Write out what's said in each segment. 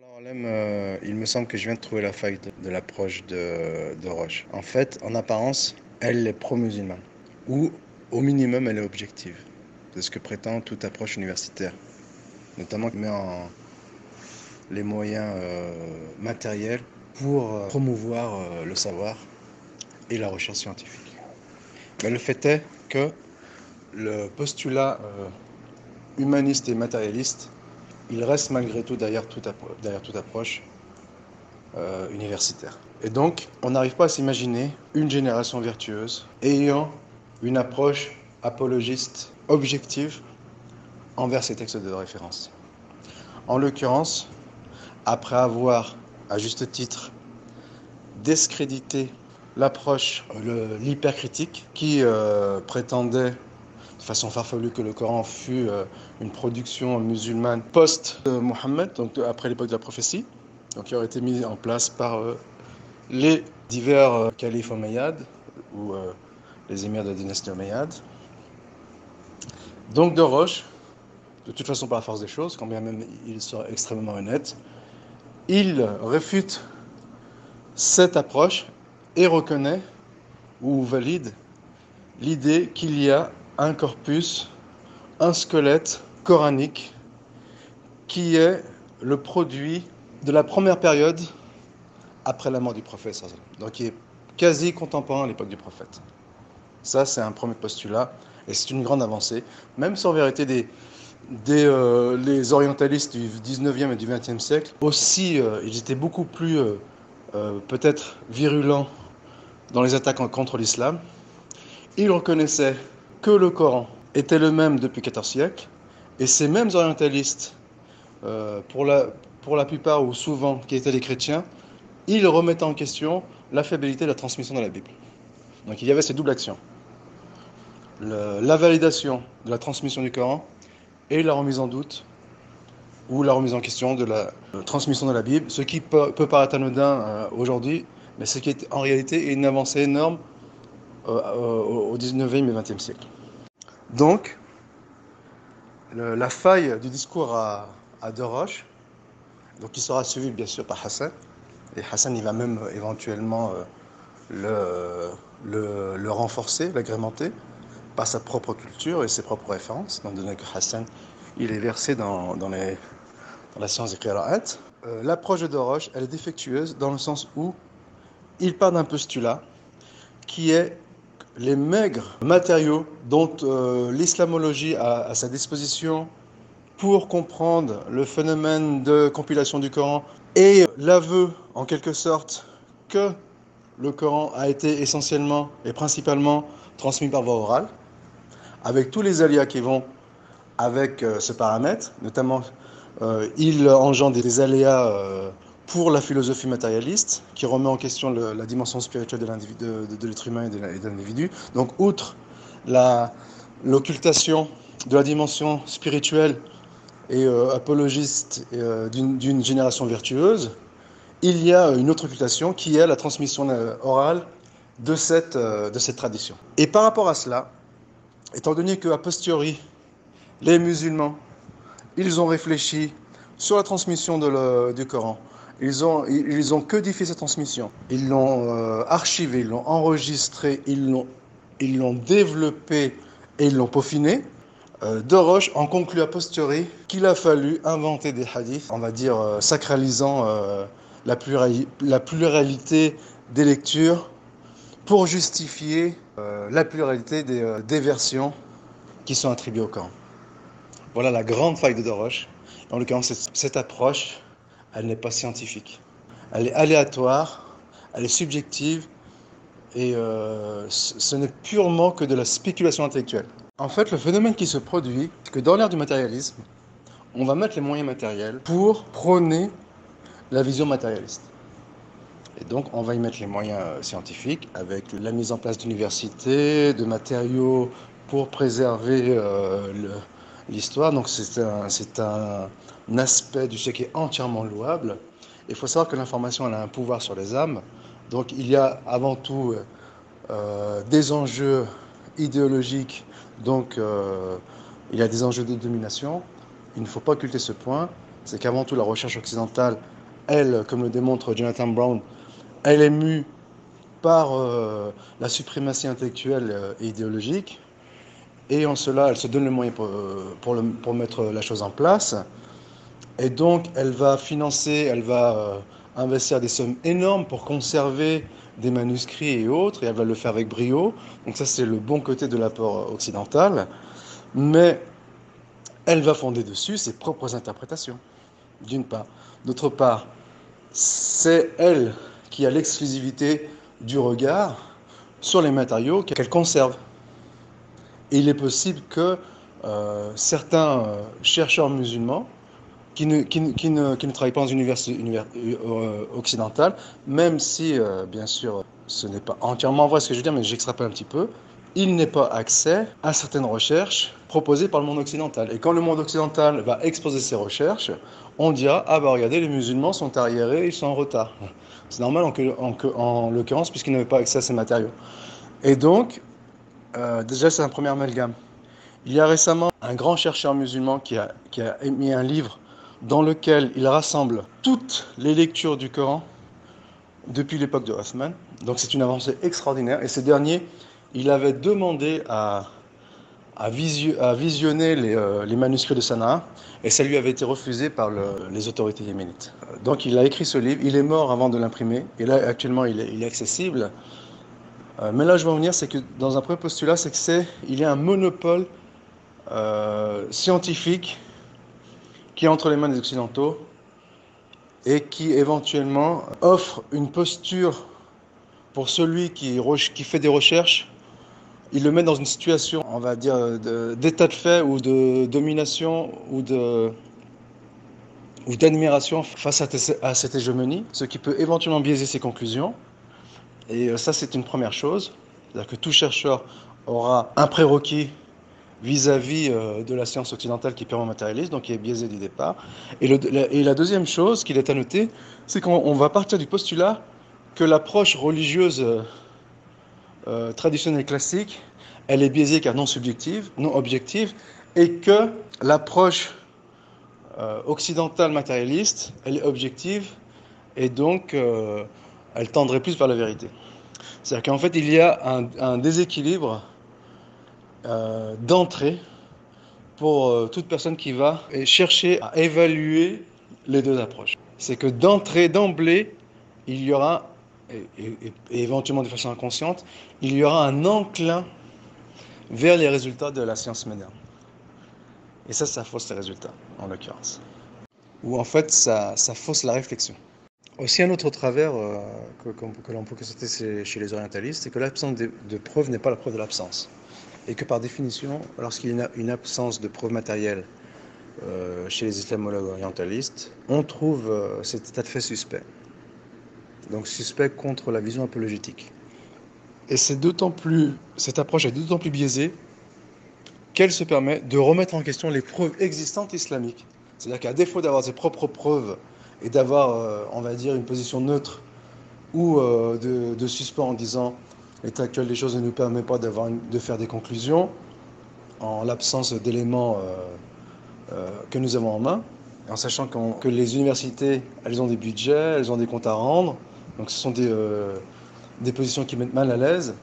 Il me semble que je viens de trouver la faille de l'approche de Roche. En fait, en apparence, elle est pro-musulmane, ou au minimum, elle est objective. C'est ce que prétend toute approche universitaire, notamment qui met en les moyens matériels pour promouvoir le savoir et la recherche scientifique. Mais le fait est que le postulat humaniste et matérialiste, il reste malgré tout derrière toute approche universitaire. Et donc, on n'arrive pas à s'imaginer une génération vertueuse ayant une approche apologiste objective envers ces textes de référence. En l'occurrence, après avoir, à juste titre, discrédité l'approche, l'hypercritique, qui prétendait de façon farfelue que le Coran fut une production musulmane post-Mohammed, donc après l'époque de la prophétie, donc qui aurait été mise en place par les divers califes omeyyades ou les émirs de la dynastie omeyyade. Donc de Roche, de toute façon par la force des choses, quand bien même il sera extrêmement honnête, il réfute cette approche et reconnaît ou valide l'idée qu'il y a un corpus, un squelette coranique qui est le produit de la première période après la mort du prophète, donc qui est quasi contemporain à l'époque du prophète. Ça, c'est un premier postulat, et c'est une grande avancée, même si en vérité les orientalistes du 19e et du 20e siècle, aussi, ils étaient beaucoup plus, peut-être, virulents dans les attaques contre l'islam. Ils reconnaissaient que le Coran était le même depuis 14 siècles, et ces mêmes orientalistes, pour la plupart ou souvent, qui étaient des chrétiens, ils remettaient en question la fiabilité de la transmission de la Bible. Donc il y avait cette double action. La validation de la transmission du Coran et la remise en doute ou la remise en question de la transmission de la Bible, ce qui peut paraître anodin aujourd'hui, mais ce qui est en réalité une avancée énorme au 19e et 20e siècle. Donc, la faille du discours à De Roche, donc qui sera suivi bien sûr par Hassan, et Hassan il va même éventuellement le renforcer, l'agrémenter par sa propre culture et ses propres références, étant donné que Hassan il est versé dans la science des qira'at. L'approche de Doroche, elle est défectueuse dans le sens où il part d'un postulat qui est les maigres matériaux dont l'islamologie a à sa disposition pour comprendre le phénomène de compilation du Coran et l'aveu, en quelque sorte, que le Coran a été essentiellement et principalement transmis par voie orale, avec tous les aléas qui vont avec ce paramètre, notamment il engendre des aléas pour la philosophie matérialiste, qui remet en question la dimension spirituelle de l'être humain et de l'individu. Donc, outre l'occultation de la dimension spirituelle et apologiste d'une génération vertueuse, il y a une autre occultation qui est la transmission orale de cette tradition. Et par rapport à cela, étant donné qu'a posteriori, les musulmans, ils ont réfléchi sur la transmission du Coran. Ils ont codifié cette transmission. Ils l'ont archivé, ils l'ont enregistré, ils l'ont développé et ils l'ont peaufiné. De Roche en conclut a posteriori qu'il a fallu inventer des hadiths, on va dire sacralisant la pluralité des lectures pour justifier la pluralité des versions qui sont attribuées au Coran. Voilà la grande faille de Roche. En l'occurrence, cette approche, elle n'est pas scientifique. Elle est aléatoire, elle est subjective, et ce n'est purement que de la spéculation intellectuelle. En fait, le phénomène qui se produit, c'est que dans l'ère du matérialisme, on va mettre les moyens matériels pour prôner la vision matérialiste. Et donc, on va y mettre les moyens scientifiques avec la mise en place d'universités, de matériaux pour préserver l'histoire. Donc, c'est un aspect du fait qui est entièrement louable. Il faut savoir que l'information, elle a un pouvoir sur les âmes. Donc, il y a avant tout des enjeux idéologiques. Donc, il y a des enjeux de domination. Il ne faut pas occulter ce point. c'est qu'avant tout, la recherche occidentale, elle, comme le démontre Jonathan Brown, elle est mue par la suprématie intellectuelle et idéologique, et en cela, elle se donne le moyen pour mettre la chose en place. Et donc, elle va financer, elle va investir des sommes énormes pour conserver des manuscrits et autres, et elle va le faire avec brio. Donc ça, c'est le bon côté de l'apport occidental. Mais elle va fonder dessus ses propres interprétations, d'une part. D'autre part, c'est elle qui a l'exclusivité du regard sur les matériaux qu'elle conserve. Et il est possible que certains chercheurs musulmans qui ne travaillent pas dans une université occidentale, même si, bien sûr, ce n'est pas entièrement vrai ce que je veux dire, mais j'extrapole un petit peu, il n'est pas accès à certaines recherches proposées par le monde occidental. Et quand le monde occidental va exposer ses recherches, on dira, ah bah regardez, les musulmans sont arriérés, ils sont en retard. C'est normal en l'occurrence, puisqu'ils n'avaient pas accès à ces matériaux. Et donc, déjà, c'est un premier amalgame. Il y a récemment un grand chercheur musulman qui a émis un livre dans lequel il rassemble toutes les lectures du Coran depuis l'époque de Othman. Donc c'est une avancée extraordinaire. Et ce dernier, il avait demandé à visionner les manuscrits de Sanaa, et ça lui avait été refusé par les autorités yéménites. Donc il a écrit ce livre, il est mort avant de l'imprimer, et là actuellement il est accessible. Mais là je veux en venir, c'est que dans un premier postulat, c'est qu'il y a un monopole scientifique qui est entre les mains des Occidentaux et qui éventuellement offre une posture pour celui qui fait des recherches. Il le met dans une situation, on va dire, d'état de fait ou de domination ou d'admiration face à cette hégémonie, ce qui peut éventuellement biaiser ses conclusions. Et ça, c'est une première chose. C'est-à-dire que tout chercheur aura un prérequis vis-à-vis de la science occidentale qui est purement matérialiste, donc qui est biaisée du départ. Et la deuxième chose qu'il est à noter, c'est qu'on va partir du postulat que l'approche religieuse traditionnelle classique, elle est biaisée car non subjective, non objective, et que l'approche occidentale matérialiste, elle est objective, et donc elle tendrait plus vers la vérité. C'est-à-dire qu'en fait, il y a un déséquilibre d'entrée pour toute personne qui va chercher à évaluer les deux approches. C'est que d'emblée, il y aura, et éventuellement de façon inconsciente, il y aura un enclin vers les résultats de la science moderne. Et ça fausse les résultats, en l'occurrence. Ou en fait, ça fausse la réflexion. Aussi, un autre travers que l'on peut constater chez les orientalistes, c'est que l'absence de preuve n'est pas la preuve de l'absence. Et que par définition, lorsqu'il y a une absence de preuve matérielle chez les islamologues orientalistes, on trouve cet état de fait suspect. Donc suspect contre la vision apologétique. Et cette approche est d'autant plus biaisée qu'elle se permet de remettre en question les preuves existantes islamiques. C'est-à-dire qu'à défaut d'avoir ses propres preuves et d'avoir, on va dire, une position neutre ou de suspens en disant l'état actuel des choses ne nous permet pas de faire des conclusions en l'absence d'éléments que nous avons en main, en sachant que les universités, elles ont des budgets, elles ont des comptes à rendre, donc ce sont des positions qui mettent mal à l'aise,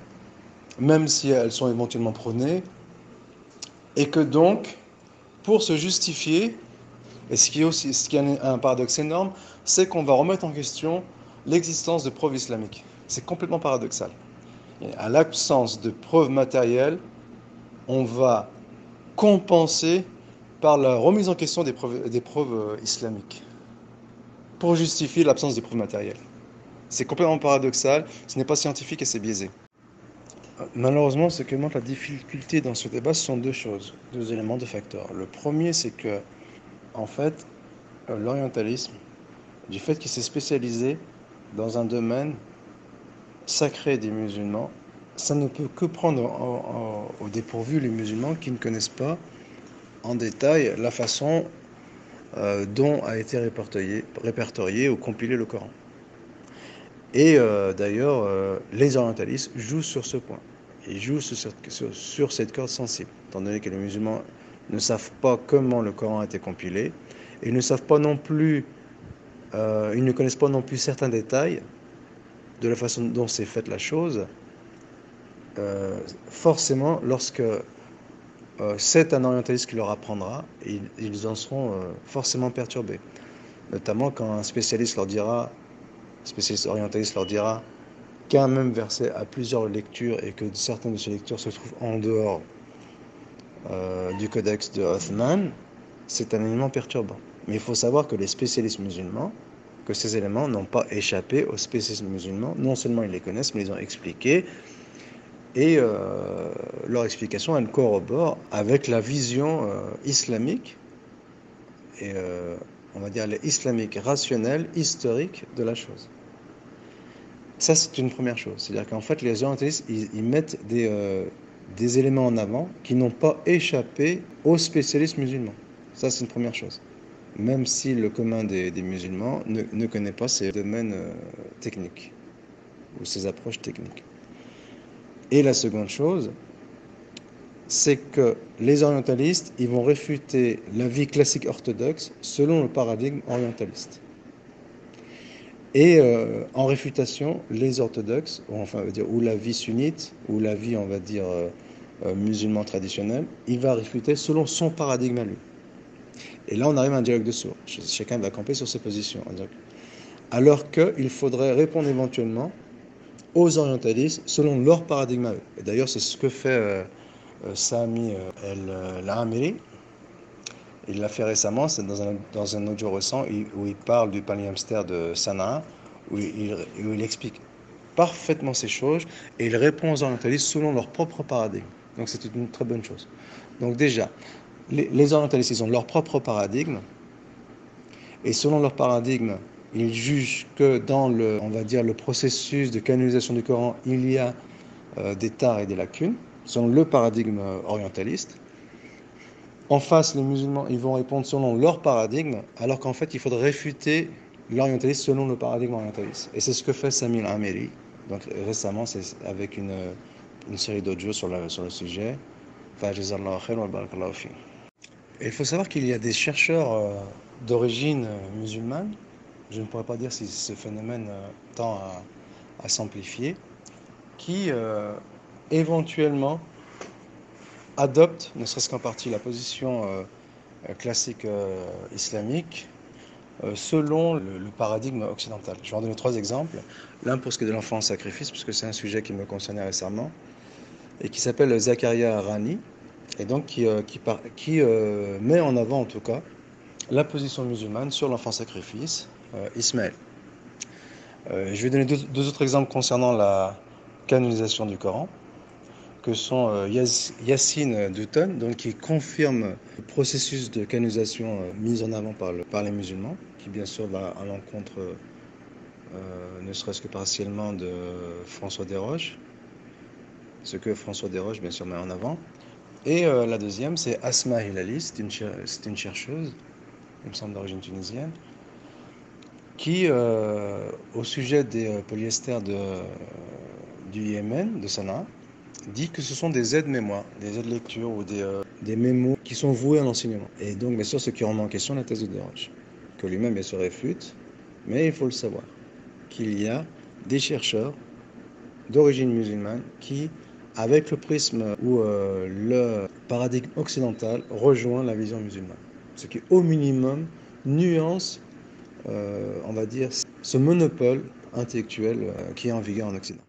même si elles sont éventuellement prônées, et que donc, pour se justifier, et ce qui est un paradoxe énorme, c'est qu'on va remettre en question l'existence de preuves islamiques. C'est complètement paradoxal. Et à l'absence de preuves matérielles, on va compenser par la remise en question des preuves islamiques pour justifier l'absence des preuves matérielles. C'est complètement paradoxal, ce n'est pas scientifique et c'est biaisé. Malheureusement, ce que montre la difficulté dans ce débat, ce sont deux choses, deux éléments, deux facteurs. Le premier, c'est que, en fait, l'orientalisme, du fait qu'il s'est spécialisé dans un domaine sacré des musulmans, ça ne peut que prendre au dépourvu les musulmans qui ne connaissent pas en détail la façon dont a été répertorié ou compilé le Coran. Et d'ailleurs, les orientalistes jouent sur ce point. Ils jouent sur cette corde sensible, étant donné que les musulmans ne savent pas comment le Coran a été compilé. Ils ne savent pas non plus, ils ne connaissent pas non plus certains détails de la façon dont c'est faite la chose. Forcément, lorsque c'est un orientaliste qui leur apprendra, ils en seront forcément perturbés. Notamment quand un spécialiste orientaliste leur dira qu'un même verset a plusieurs lectures et que certaines de ces lectures se trouvent en dehors du codex de Othman, c'est un élément perturbant. Mais il faut savoir que les spécialistes musulmans, que ces éléments n'ont pas échappé aux spécialistes musulmans. Non seulement ils les connaissent, mais ils ont expliqué. Et leur explication, elle corrobore avec la vision islamique, et on va dire islamique, rationnelle, historique de la chose. Ça, c'est une première chose. C'est-à-dire qu'en fait, les orientalistes, ils mettent des éléments en avant qui n'ont pas échappé aux spécialistes musulmans. Ça, c'est une première chose. Même si le commun des musulmans ne connaît pas ces domaines techniques ou ces approches techniques. Et la seconde chose, c'est que les orientalistes, ils vont réfuter la vie classique orthodoxe selon le paradigme orientaliste. Et en réfutation, les orthodoxes, enfin, on va dire, ou la vie sunnite, ou la vie, on va dire, musulman traditionnelle, il va réfuter selon son paradigme à lui. Et là, on arrive à un dialogue de sourds. Chacun va camper sur ses positions. Alors qu'il faudrait répondre éventuellement aux orientalistes selon leur paradigme à eux. Et d'ailleurs, c'est ce que fait Sami El-Amiri. Il l'a fait récemment, c'est dans un audio récent où il parle du palimpseste de Sanaa, où il explique parfaitement ces choses et il répond aux orientalistes selon leur propre paradigme. Donc c'est une très bonne chose. Donc déjà, les orientalistes, ils ont leur propre paradigme et selon leur paradigme, ils jugent que dans on va dire, le processus de canonisation du Coran, il y a des tares et des lacunes, selon le paradigme orientaliste. En face, les musulmans, ils vont répondre selon leur paradigme, alors qu'en fait, il faudrait réfuter l'orientaliste selon le paradigme orientaliste. Et c'est ce que fait Sami El-Amiri. Donc récemment, c'est avec une série d'audios sur le sujet. Et il faut savoir qu'il y a des chercheurs d'origine musulmane. Je ne pourrais pas dire si ce phénomène tend à s'amplifier, qui éventuellement adoptent, ne serait-ce qu'en partie, la position classique islamique selon le paradigme occidental. Je vais en donner 3 exemples. L'un pour ce qui est de l'enfant en sacrifice, puisque c'est un sujet qui me concernait récemment, et qui s'appelle Zakaria Rani, et donc qui met en avant en tout cas la position musulmane sur l'enfant sacrifice, Ismaël. Je vais donner deux autres exemples concernant la canonisation du Coran, que sont Yassine Douton, donc qui confirme le processus de canonisation mis en avant par les musulmans, qui bien sûr va à l'encontre, ne serait-ce que partiellement, de François Desroches, ce que François Desroches bien sûr met en avant. Et la deuxième, c'est Asma Hilali, c'est une chercheuse, il me semble d'origine tunisienne, qui, au sujet des polyesters du Yémen, de Sanaa, dit que ce sont des aides-mémoires, des aides-lecture ou des mémos qui sont voués à l'enseignement. Et donc, bien sûr, ce qui remet en question la thèse de Desroches, que lui-même bien sûr réfute, mais il faut le savoir, qu'il y a des chercheurs d'origine musulmane qui, avec le prisme ou le paradigme occidental, rejoint la vision musulmane. Ce qui, au minimum, nuance, on va dire, ce monopole intellectuel qui est en vigueur en Occident.